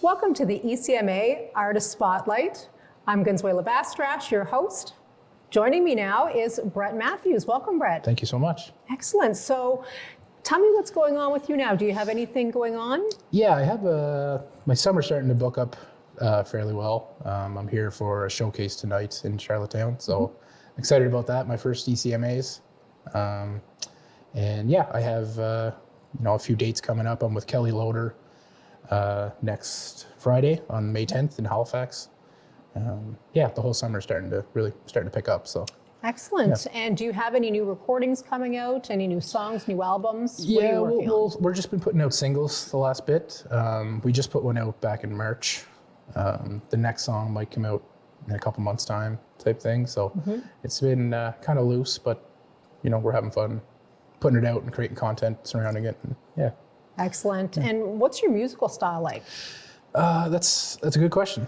Welcome to the ECMA Artist Spotlight. I'm Gonzalo Bastrash, your host. Joining me now is Brett Matthews. Welcome, Brett. Thank you so much. Excellent. So tell me what's going on with you now. Do you have anything going on? Yeah, I have my summer's starting to book up fairly well. I'm here for a showcase tonight in Charlottetown, so excited about that. My first ECMAs. And yeah, I have a few dates coming up. I'm with Kelly Loader next Friday on May 10th in Halifax. The whole summer's starting to pick up. So excellent. Yeah. And do you have any new recordings coming out? Any new songs, new albums? Yeah, we're just been putting out singles the last bit. We just put one out back in March. The next song might come out in a couple months' time, type thing. So it's been kind of loose, but we're having fun putting it out and creating content surrounding it. And, yeah. Excellent. Yeah. And what's your musical style like? That's a good question.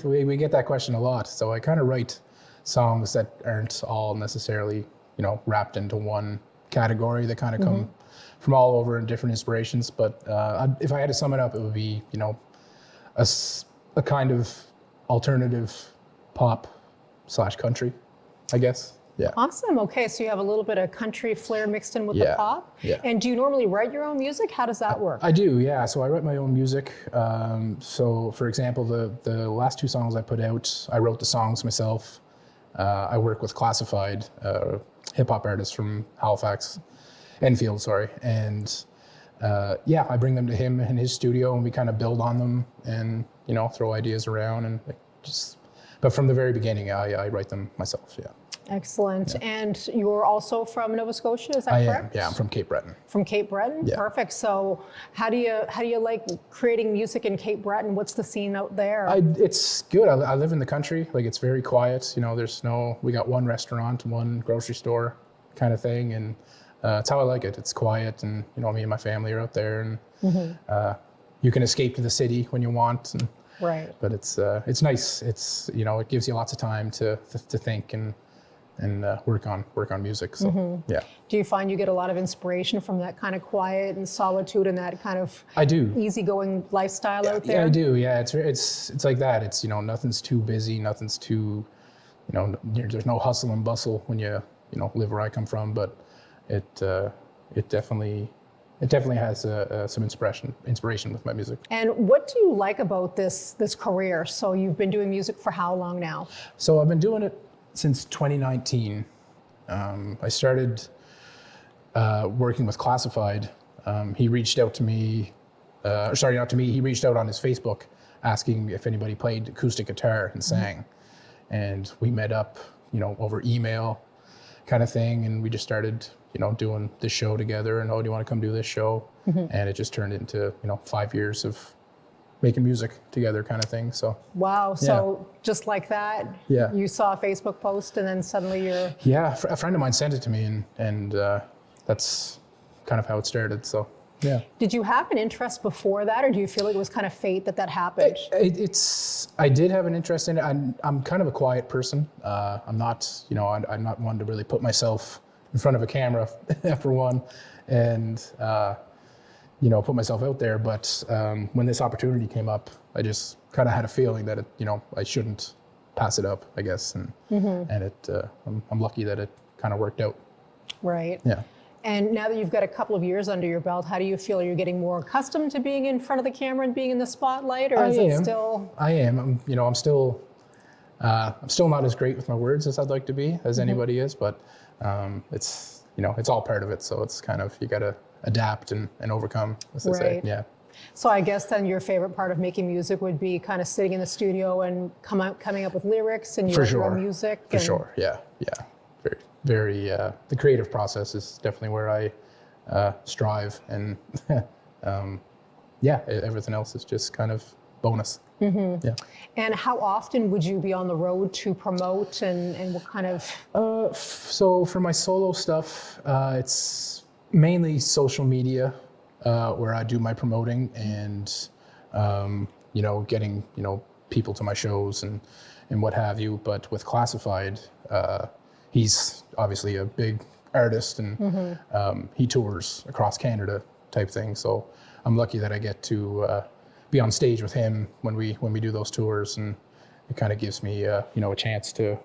We get that question a lot. So I kind of write songs that aren't all necessarily, wrapped into one category. They kind of come from all over and different inspirations. But if I had to sum it up, it would be, a kind of alternative pop / country, I guess. Yeah. Awesome. Okay, so you have a little bit of country flair mixed in with the pop. Yeah. And do you normally write your own music? How does that work? I do, yeah. So I write my own music. So for example, the last 2 songs I put out, I wrote the songs myself. I work with Classified, hip hop artist from Enfield, sorry. And I bring them to him in his studio and we kind of build on them and, throw ideas around and but from the very beginning, I write them myself, yeah. Excellent. Yeah. And you're also from Nova Scotia, is that correct? Yeah, I'm from Cape Breton. From Cape Breton? Yeah. Perfect. So how do you like creating music in Cape Breton? What's the scene out there? It's good. I live in the country. Like, it's very quiet. We got one restaurant, one grocery store kind of thing. And it's how I like it. It's quiet and, me and my family are out there and you can escape to the city when you want. And, right. But it's nice. It's, it gives you lots of time to think and work on music. So yeah. Do you find you get a lot of inspiration from that kind of quiet and solitude and that kind of easygoing lifestyle out there? Yeah, I do. Yeah, it's like that. It's nothing's too busy, nothing's too there's no hustle and bustle when you live where I come from. But it definitely has some inspiration with my music. And what do you like about this career? So you've been doing music for how long now? So I've been doing it since 2019. I started working with Classified. He reached out to me, not to me, he reached out on his Facebook asking if anybody played acoustic guitar and sang. And we met up, over email kind of thing. And we just started, doing this show together and, do you want to come do this show? And it just turned into, 5 years of making music together kind of thing. So wow. So just like that, you saw a Facebook post and then suddenly you're... Yeah, a friend of mine sent it to me and that's kind of how it started. So yeah. Did you have an interest before that, or do you feel like it was kind of fate that happened? I did have an interest in it. I'm kind of a quiet person. I'm not, I'm not one to really put myself in front of a camera for one and put myself out there. But when this opportunity came up, I just kind of had a feeling that I shouldn't pass it up, I guess. And I'm lucky that it kind of worked out. Right. Yeah. And now that you've got a couple of years under your belt, how do you feel? Are you getting more accustomed to being in front of the camera and being in the spotlight, or is it still? I am. I'm still not as great with my words as I'd like to be, as anybody is, but it's all part of it. So it's kind of, you got to adapt and overcome, as they say. Yeah. So I guess then your favorite part of making music would be kind of sitting in the studio and coming up with lyrics and your own music. For sure. Yeah. Very, the creative process is definitely where I strive, and everything else is just kind of bonus. Yeah. And how often would you be on the road to promote, and what kind of? So for my solo stuff, it's mainly social media where I do my promoting and getting people to my shows and what have you. But with Classified, he's obviously a big artist and he tours across Canada type thing. So I'm lucky that I get to be on stage with him when we do those tours, and it kind of gives me a chance to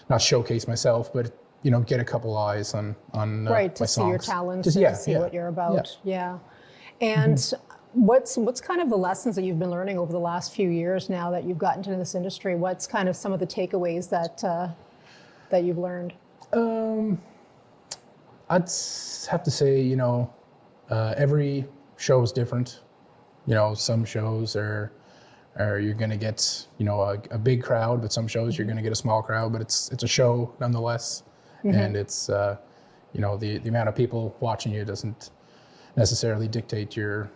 not showcase myself, but get a couple eyes on right, to my see your songs. talents, to see what you're about. Yeah. And what's kind of the lessons that you've been learning over the last few years now that you've gotten into this industry? What's kind of some of the takeaways that you've learned? I'd have to say, every show is different. Some shows are you're going to get, a big crowd, but some shows you're going to get a small crowd, but it's a show nonetheless. And it's, the amount of people watching you doesn't necessarily dictate your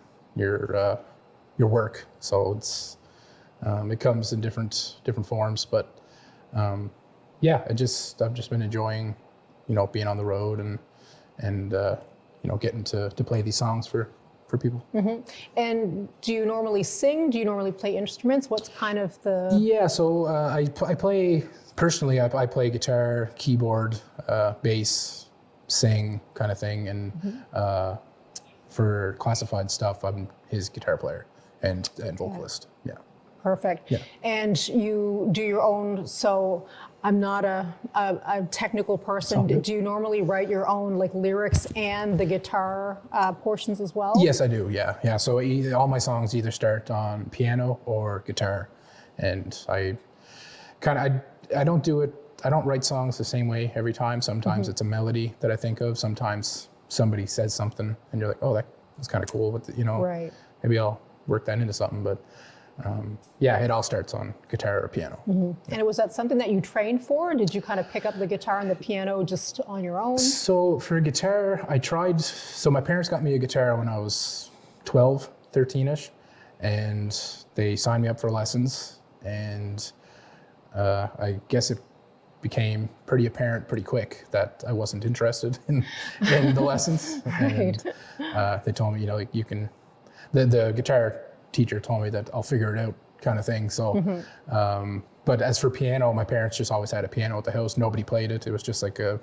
work. So it's, it comes in different forms, but I've just been enjoying, being on the road and getting to play these songs for people. And do you normally sing? Do you normally play instruments? What's kind of the... Yeah, so I play, personally, I play guitar, keyboard, bass, sing kind of thing. And for classified stuff, I'm his guitar player and vocalist. Yeah. Perfect. Yeah. And you do your own, so I'm not a technical person. Do you normally write your own lyrics and the guitar portions as well? Yes, I do. Yeah. So all my songs either start on piano or guitar, and I don't do it. I don't write songs the same way every time. Sometimes it's a melody that I think of. Sometimes somebody says something, and you're like, oh, that's kind of cool. But right. Maybe I'll work that into something. But it all starts on guitar or piano. And was that something that you trained for? Or did you kind of pick up the guitar and the piano just on your own? So for guitar, I tried. So my parents got me a guitar when I was 12, 13-ish, and they signed me up for lessons. And I guess it became pretty apparent pretty quick that I wasn't interested in the lessons. Right. And they told me, you can. The guitar teacher told me that I'll figure it out, kind of thing. So, but as for piano, my parents just always had a piano at the house. Nobody played it. It was just like a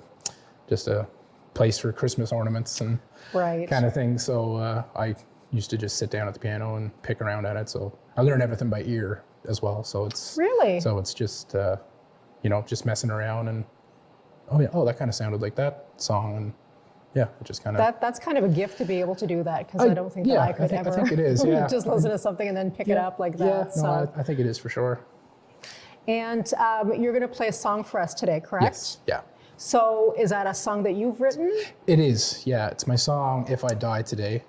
place for Christmas ornaments and kind of thing. So I used to just sit down at the piano and pick around at it. So I learned everything by ear as well. So it's just just messing around and that kind of sounded like that song, and it just kind of... That's kind of a gift to be able to do that, because I don't think that I could ever... I think it is, yeah. just listen to something and then pick it up like that. Yeah, no, I think it is for sure. And you're going to play a song for us today, correct? Yes, yeah. So is that a song that you've written? It is, yeah. It's my song, If I Die Today.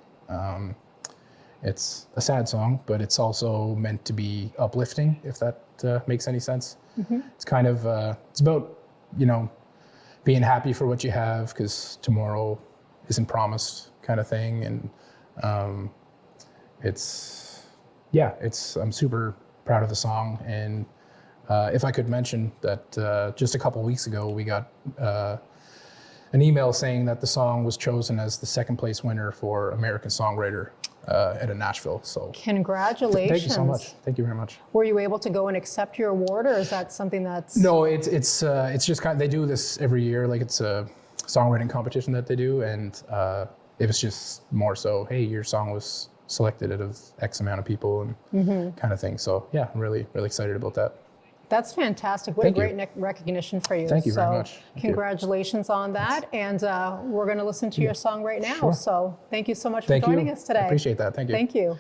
It's a sad song, but it's also meant to be uplifting, if that makes any sense. It's kind of, it's about, being happy for what you have, because tomorrow isn't promised, kind of thing. And I'm super proud of the song. And if I could mention that just a couple weeks ago, we got an email saying that the song was chosen as the second place winner for American Songwriter at Nashville. So congratulations. Thank you so much. Thank you very much. Were you able to go and accept your award, or is that something that's... No, it's just kind of, they do this every year. Like, it's a songwriting competition that they do. And it was just more so, hey, your song was selected out of X amount of people and kind of thing. So yeah, I'm really, really excited about that. That's fantastic. What a great recognition for you. Thank you very much. Congratulations on that. And we're going to listen to your song right now. Sure. So thank you so much for joining us today. I appreciate that. Thank you. Thank you.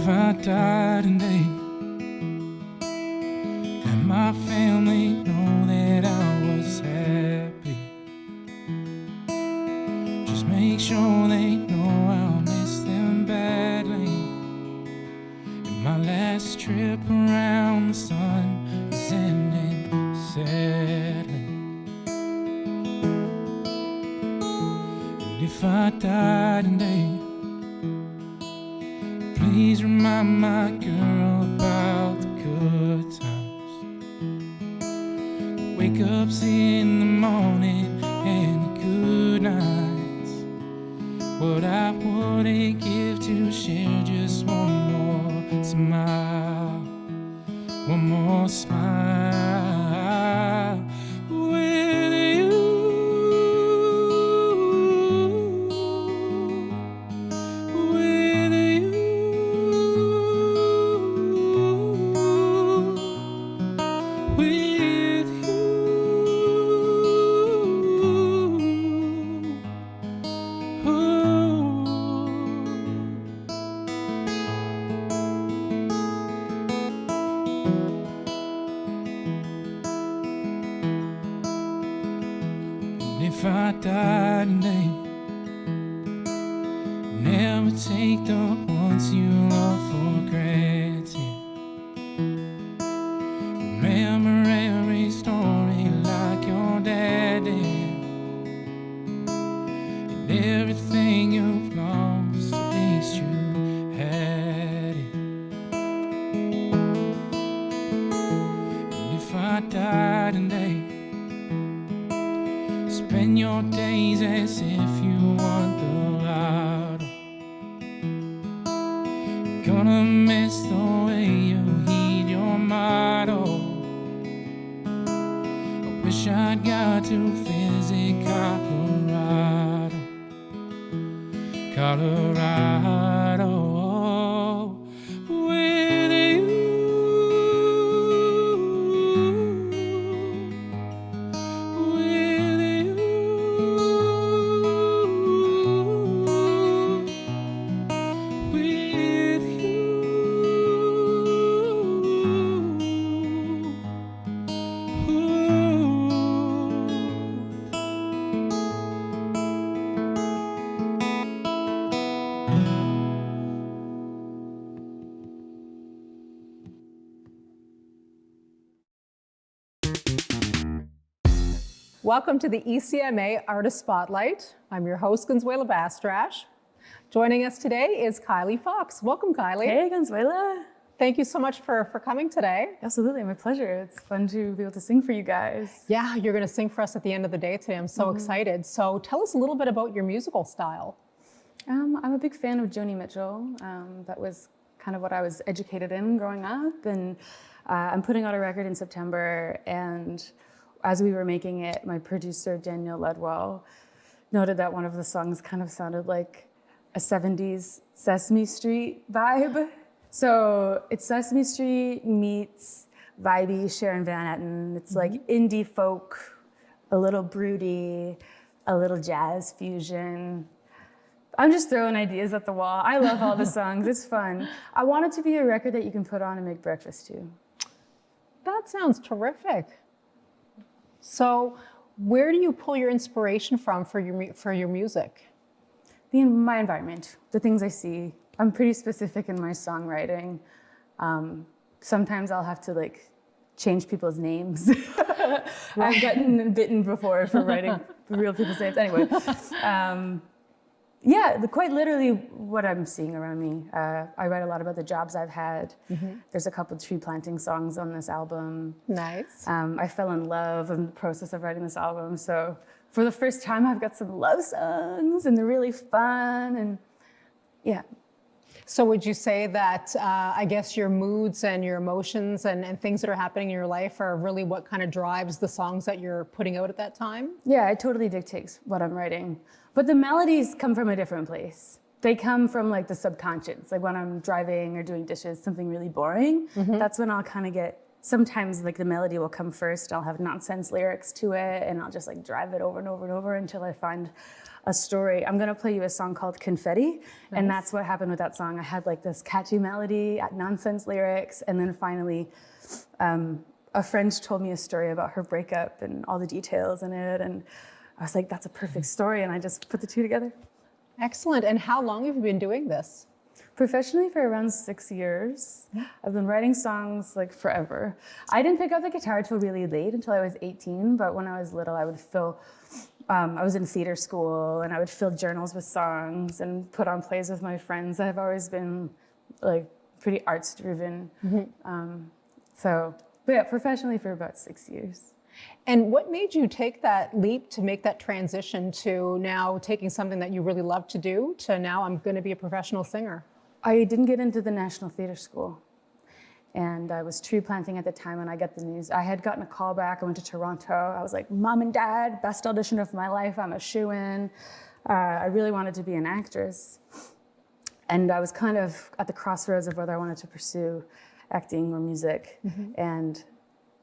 If I die today, let my family know that I was happy. Just make sure they know I'll miss them badly. And my last trip around the sun is ending sadly. And if I die today, please remind my girl about the good times, the wake-ups in the morning and the good nights. What I wouldn't give to share just one more smile, one more your smile with you. With you. With you. If I die today, never take the ones you love for granted. Remember every story like your dad did, and everything you've lost, at least you had it. And if I die today, spend your days as if you won the lotto. Gonna miss the way you heed your motto. I wish I'd got to visit Colorado. Colorado. With you. With you. With you. Welcome to the ECMA Artist Spotlight. I'm your host, Consuela Bastrash. Joining us today is Kylie Fox. Welcome, Kylie. Hey, Consuela. Thank you so much for coming today. Absolutely, my pleasure. It's fun to be able to sing for you guys. Yeah, you're going to sing for us at the end of the day today. I'm so excited. So tell us a little bit about your musical style. I'm a big fan of Joni Mitchell. That was kind of what I was educated in growing up. And I'm putting out a record in September. And as we were making it, my producer, Daniel Ledwell, noted that one of the songs kind of sounded like a 70s Sesame Street vibe. So it's Sesame Street meets vibey Sharon Van Etten. It's like indie folk, a little broody, a little jazz fusion. I'm just throwing ideas at the wall. I love all the songs. It's fun. I want it to be a record that you can put on and make breakfast to. That sounds terrific. So where do you pull your inspiration from for your music? My environment, the things I see. I'm pretty specific in my songwriting. Sometimes I'll have to like change people's names. I've gotten bitten before for writing real people's names. Anyway, quite literally what I'm seeing around me. I write a lot about the jobs I've had. There's a couple tree planting songs on this album. Nice. I fell in love in the process of writing this album. So for the first time, I've got some love songs and they're really fun and yeah. So would you say that, I guess your moods and your emotions and things that are happening in your life are really what kind of drives the songs that you're putting out at that time? Yeah, it totally dictates what I'm writing. But the melodies come from a different place. They come from like the subconscious. Like when I'm driving or doing dishes, something really boring, that's when I'll kind of get, sometimes like the melody will come first. I'll have nonsense lyrics to it and I'll just like drive it over and over and over until I find a story. I'm gonna play you a song called Confetti, and that's what happened with that song. I had like this catchy melody, nonsense lyrics, and then finally a friend told me a story about her breakup and all the details in it, and I was like, that's a perfect story, and I just put the two together. Excellent. And how long have you been doing this? Professionally for around 6 years. I've been writing songs like forever. I didn't pick up the guitar till really late, until I was 18, but when I was little, I would fill I was in theater school and I would fill journals with songs and put on plays with my friends. I've always been like pretty arts driven. But yeah, professionally for about 6 years. And what made you take that leap to make that transition to now taking something that you really love to do to now I'm going to be a professional singer? I didn't get into the National Theater School. And I was tree planting at the time when I got the news. I had gotten a call back. I went to Toronto. I was like, Mom and Dad, best audition of my life. I'm a shoo-in. I really wanted to be an actress. And I was kind of at the crossroads of whether I wanted to pursue acting or music. And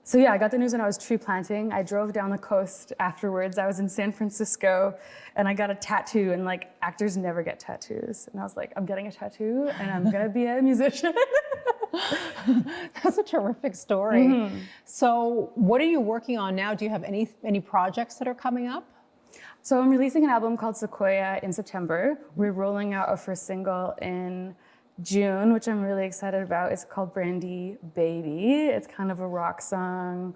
so yeah, I got the news when I was tree planting. I drove down the coast afterwards. I was in San Francisco and I got a tattoo, and like actors never get tattoos. And I was like, I'm getting a tattoo and I'm gonna be a musician. That's a terrific story. So what are you working on now? Do you have any projects that are coming up? So I'm releasing an album called Sequoia in September. We're rolling out our first single in June, which I'm really excited about. It's called Brandy Baby. It's kind of a rock song.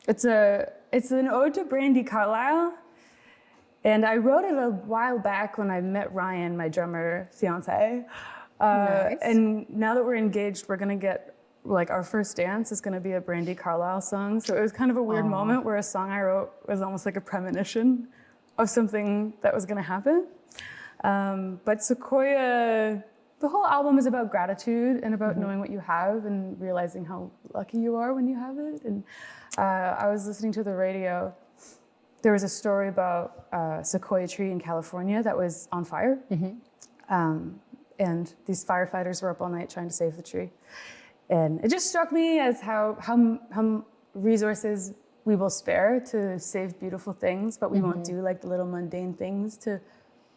It's an ode to Brandy Carlisle. And I wrote it a while back when I met Ryan, my drummer fiance. Nice. And now that we're engaged, we're gonna get, like, our first dance is gonna be a Brandy Carlisle song. So it was kind of a weird moment where a song I wrote was almost like a premonition of something that was gonna happen. But Sequoia, the whole album is about gratitude and about knowing what you have and realizing how lucky you are when you have it. And I was listening to the radio. There was a story about a sequoia tree in California that was on fire. And these firefighters were up all night trying to save the tree. And it just struck me as how resources we will spare to save beautiful things, but we won't do like the little mundane things to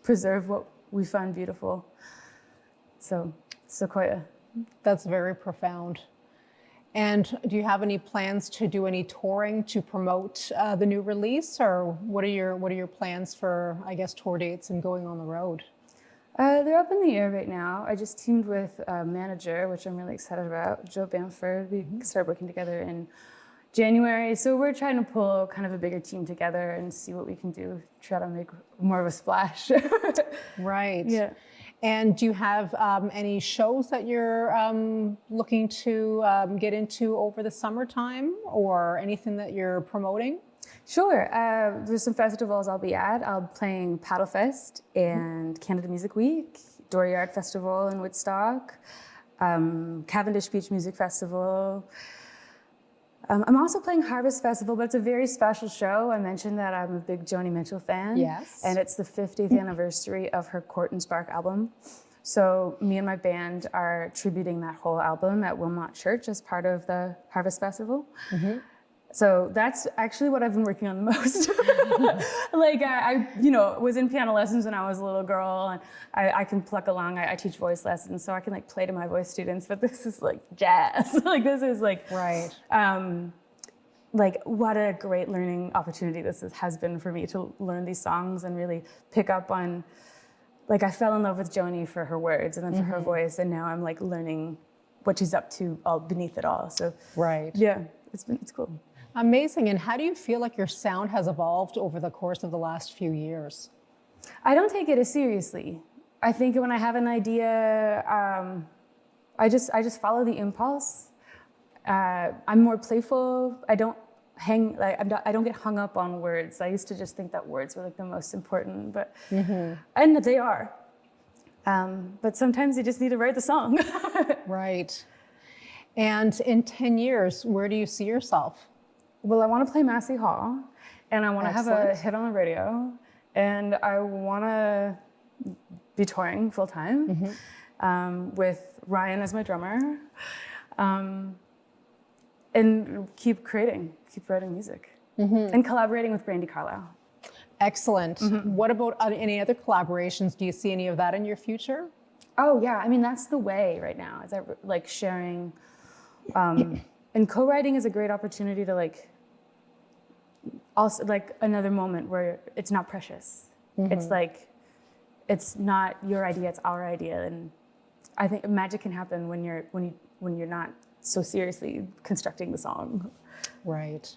preserve what we find beautiful. So, Sequoia. That's very profound. And do you have any plans to do any touring to promote the new release, or what are your plans for, I guess, tour dates and going on the road? They're up in the air right now. I just teamed with a manager, which I'm really excited about, Joe Bamford. We started working together in January. So we're trying to pull kind of a bigger team together and see what we can do, try to make more of a splash. Right. Yeah. And do you have any shows that you're looking to get into over the summertime, or anything that you're promoting? Sure. There's some festivals I'll be at. I'll be playing Paddlefest and Canada Music Week, Dooryard Festival in Woodstock, Cavendish Beach Music Festival. I'm also playing Harvest Festival, but it's a very special show. I mentioned that I'm a big Joni Mitchell fan. Yes. And it's the 50th anniversary of her Court and Spark album. So me and my band are tributing that whole album at Wilmot Church as part of the Harvest Festival. So that's actually what I've been working on the most. Like I was in piano lessons when I was a little girl, and I can pluck along. I teach voice lessons, so I can like play to my voice students. But this is like jazz. Like this is like Right. Like what a great learning opportunity this has been for me to learn these songs and really pick up on. Like I fell in love with Joni for her words and then for her voice, and now I'm like learning what she's up to all beneath it all. So Right. yeah, it's cool. Amazing. And how do you feel like your sound has evolved over the course of the last few years? I don't take it as seriously. I think when I have an idea, I just follow the impulse. I'm more playful. I don't I don't get hung up on words. I used to just think that words were like the most important, but and they are. But sometimes you just need to write the song. Right. And in 10 years, where do you see yourself? Well, I want to play Massey Hall, and I want to have a Excellent. hit on the radio, and I want to be touring full time with Ryan as my drummer, and keep writing music, and collaborating with Brandy Carlisle. Excellent. What about any other collaborations? Do you see any of that in your future? Oh yeah, I mean that's the way right now. Is that like sharing, and co-writing is a great opportunity to like. Also, like another moment where it's not precious. It's like, it's not your idea, it's our idea, and I think magic can happen when you're not so seriously constructing the song. Right.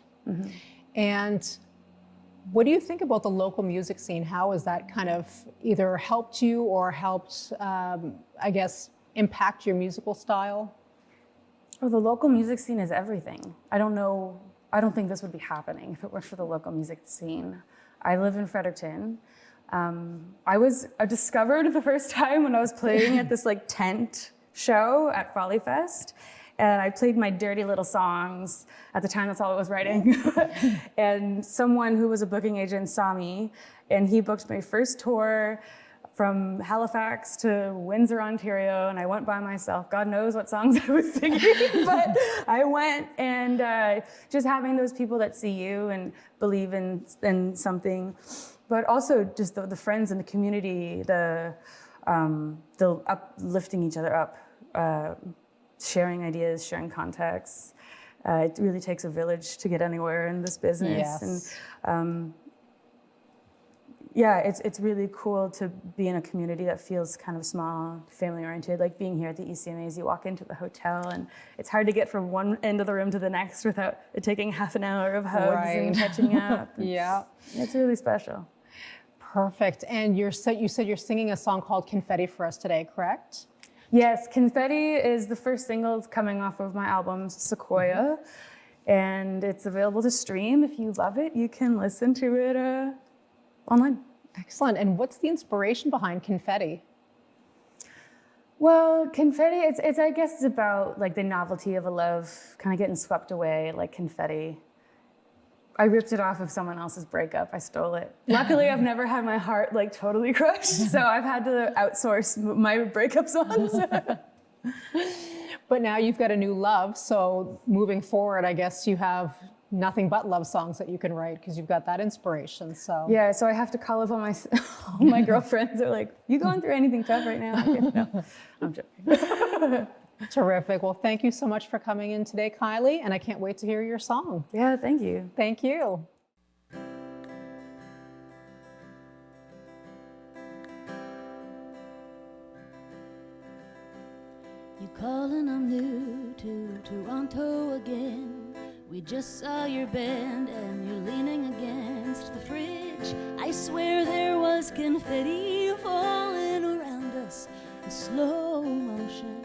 And what do you think about the local music scene? How has that kind of either helped you or helped, I guess, impact your musical style? Oh, the local music scene is everything. I don't think this would be happening if it weren't for the local music scene. I live in Fredericton. I discovered the first time when I was playing at this like tent show at Folly Fest. And I played my dirty little songs. At the time, that's all I was writing. And someone who was a booking agent saw me, and he booked my first tour from Halifax to Windsor, Ontario, and I went by myself. God knows what songs I was singing, but I went, and just having those people that see you and believe in something, but also just the friends in the community, the uplifting each other up, sharing ideas, sharing contacts. It really takes a village to get anywhere in this business. Yes. And yeah, it's really cool to be in a community that feels kind of small, family-oriented. Like being here at the ECMAs, you walk into the hotel, and it's hard to get from one end of the room to the next without it taking half an hour of hugs and catching up. Yeah. It's really special. Perfect. And you said you're singing a song called Confetti for us today, correct? Yes, Confetti is the first single coming off of my album, Sequoia, and it's available to stream. If you love it, you can listen to it online. Excellent. And what's the inspiration behind Confetti? Well, Confetti, it's I guess it's about like the novelty of a love kind of getting swept away like confetti. I ripped it off of someone else's breakup. I stole it. Luckily, I've never had my heart like totally crushed, so I've had to outsource my breakup songs. But now you've got a new love, so moving forward, I guess you have nothing but love songs that you can write because you've got that inspiration. So yeah, so I have to call up all my girlfriends. They're like, "You going through anything tough right now?" No, I'm joking. Terrific. Well, thank you so much for coming in today, Kylie, and I can't wait to hear your song. Yeah, thank you. Thank you. You calling, I'm new to Toronto again. We just saw your band and you're leaning against the fridge. I swear there was confetti falling around us in slow motion.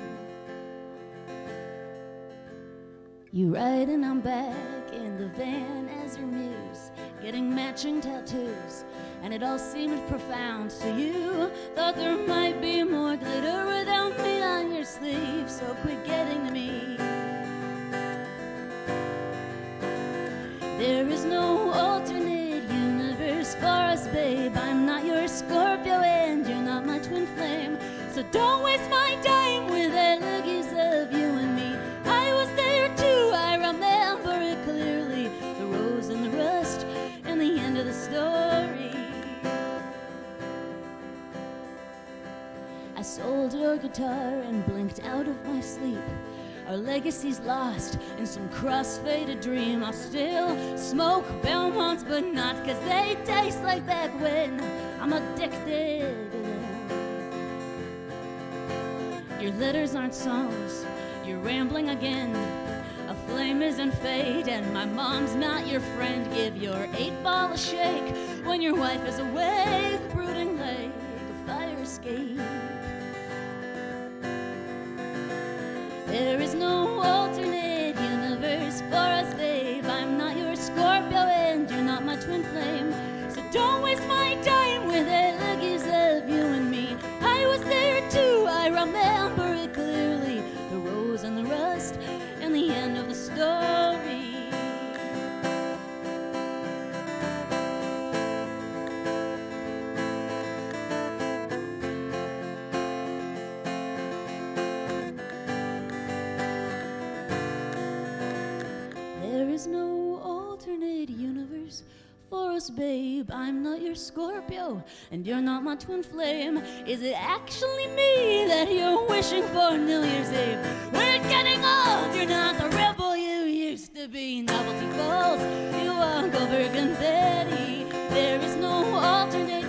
You ride and I'm back in the van as your muse, getting matching tattoos, and it all seemed profound. So you thought there might be more glitter without me on your sleeve, so quit getting to me. There is no alternate universe for us, babe. I'm not your Scorpio and you're not my twin flame, so don't waste my time with elegies of you and me. I was there too, I remember it clearly, the rose and the rust and the end of the story. I sold your guitar and blinked out of my sleep. Our legacy's lost in some cross-faded dream. I'll still smoke Belmonts, but not 'cause they taste like back when. I'm addicted to them. Your letters aren't songs, you're rambling again. A flame isn't fate, and my mom's not your friend. Give your 8-ball a shake when your wife is awake, brooding like a fire escape. There is no alternate universe for us, babe. I'm not your Scorpio and you're not my twin flame, so don't waste my time with elegies of you and me. I was there too, I remember it clearly, the rose and the rust and the end of the story. There is no alternate universe for us, babe. I'm not your Scorpio and you're not my twin flame. Is it actually me that you're wishing for New Year's Eve? We're getting old, you're not the rebel you used to be. Novelty falls, you walk over confetti. There is no alternate